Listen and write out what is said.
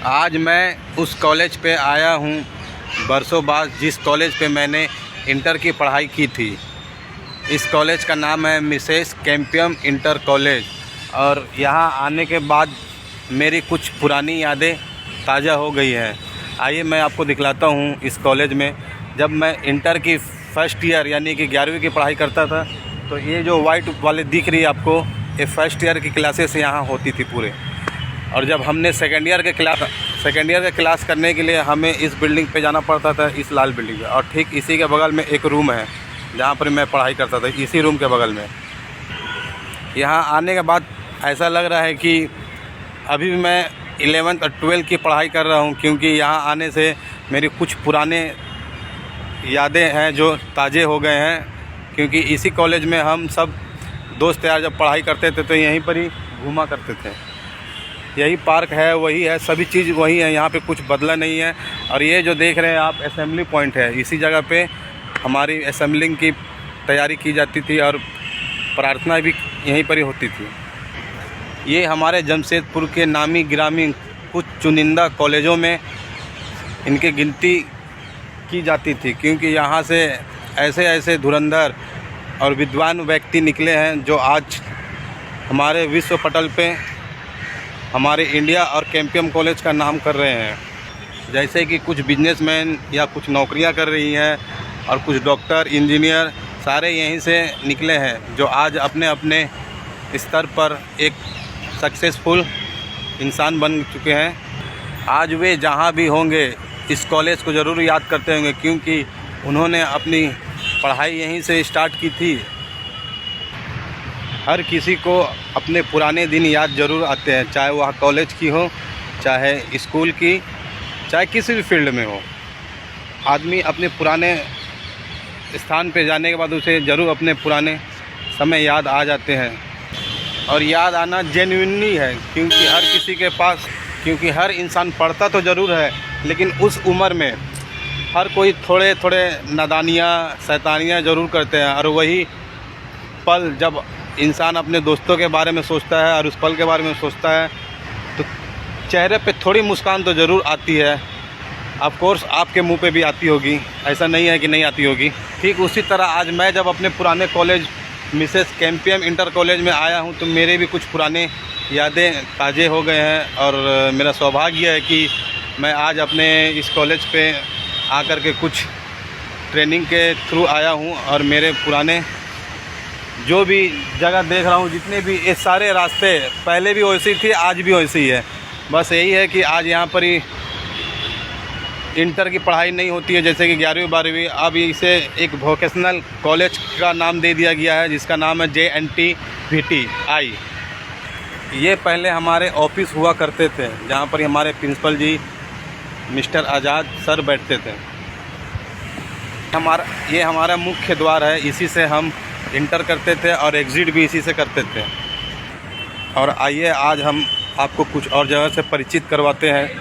आज मैं उस कॉलेज पे आया हूँ बरसों बाद, जिस कॉलेज पे मैंने इंटर की पढ़ाई की थी। इस कॉलेज का नाम है मिसेस कैंपियम इंटर कॉलेज। और यहाँ आने के बाद मेरी कुछ पुरानी यादें ताज़ा हो गई हैं। आइए मैं आपको दिखलाता हूँ इस कॉलेज में। जब मैं इंटर की फ़र्स्ट ईयर यानी कि 11वीं की पढ़ाई करता था, तो ये जो वाइट वाले दिख रही है आपको, ये फ़र्स्ट ईयर की क्लासेस यहाँ होती थी पूरे। और जब हमने सेकेंड ईयर के क्लास करने के लिए हमें इस बिल्डिंग पे जाना पड़ता था, इस लाल बिल्डिंग पे। और ठीक इसी के बगल में एक रूम है जहाँ पर मैं पढ़ाई करता था, इसी रूम के बगल में। यहाँ आने के बाद ऐसा लग रहा है कि अभी भी मैं 11th और 12th की पढ़ाई कर रहा हूँ, क्योंकि यहाँ आने से मेरी कुछ पुराने यादें हैं जो ताज़े हो गए हैं। क्योंकि इसी कॉलेज में हम सब दोस्त यार जब पढ़ाई करते थे तो यहीं पर ही घूमा करते थे। यही पार्क है, वही है, सभी चीज़ वही है, यहाँ पे कुछ बदला नहीं है। और ये जो देख रहे हैं आप, असेंबली पॉइंट है। इसी जगह पे हमारी असेंबलिंग की तैयारी की जाती थी और प्रार्थना भी यहीं पर ही होती थी। ये हमारे जमशेदपुर के नामी गिरामी कुछ चुनिंदा कॉलेजों में इनकी गिनती की जाती थी, क्योंकि यहाँ से ऐसे ऐसे धुरंधर और विद्वान व्यक्ति निकले हैं जो आज हमारे विश्व पटल पे हमारे इंडिया और कैंपियम कॉलेज का नाम कर रहे हैं। जैसे कि कुछ बिजनेसमैन या कुछ नौकरियां कर रही हैं, और कुछ डॉक्टर, इंजीनियर सारे यहीं से निकले हैं, जो आज अपने अपने स्तर पर एक सक्सेसफुल इंसान बन चुके हैं। आज वे जहां भी होंगे इस कॉलेज को ज़रूर याद करते होंगे, क्योंकि उन्होंने अपनी पढ़ाई यहीं से स्टार्ट की थी। हर किसी को अपने पुराने दिन याद ज़रूर आते हैं, चाहे वह कॉलेज की हो, चाहे स्कूल की, चाहे किसी भी फील्ड में हो। आदमी अपने पुराने स्थान पे जाने के बाद उसे ज़रूर अपने पुराने समय याद आ जाते हैं। और याद आना जेन्युइनली है, क्योंकि हर किसी के पास, क्योंकि हर इंसान पढ़ता तो ज़रूर है, लेकिन उस उम्र में हर कोई थोड़े थोड़े नादानियाँ, शैतानियाँ ज़रूर करते हैं। और वही पल जब इंसान अपने दोस्तों के बारे में सोचता है और उस पल के बारे में सोचता है, तो चेहरे पे थोड़ी मुस्कान तो ज़रूर आती है। ऑफ कोर्स आपके मुंह पे भी आती होगी, ऐसा नहीं है कि नहीं आती होगी। ठीक उसी तरह आज मैं जब अपने पुराने कॉलेज मिसेस कैंपियम इंटर कॉलेज में आया हूं, तो मेरे भी कुछ पुराने यादें ताज़े हो गए हैं। और मेरा सौभाग्य है कि मैं आज अपने इस कॉलेज पे आकर के कुछ ट्रेनिंग के थ्रू आया हूं। और मेरे पुराने जो भी जगह देख रहा हूँ, जितने भी ये सारे रास्ते पहले भी वैसी थी, आज भी वैसी ही है। बस यही है कि आज यहाँ पर ही इंटर की पढ़ाई नहीं होती है, जैसे कि 11वीं 12वीं। अब इसे एक वोकेशनल कॉलेज का नाम दे दिया गया है, जिसका नाम है JNTVTI। ये पहले हमारे ऑफिस हुआ करते थे, जहाँ पर हमारे प्रिंसिपल जी मिस्टर आज़ाद सर बैठते थे। ये हमारा मुख्य द्वार है, इसी से हम इंटर करते थे और एग्ज़िट भी इसी से करते थे। और आइए आज हम आपको कुछ और जगह से परिचित करवाते हैं।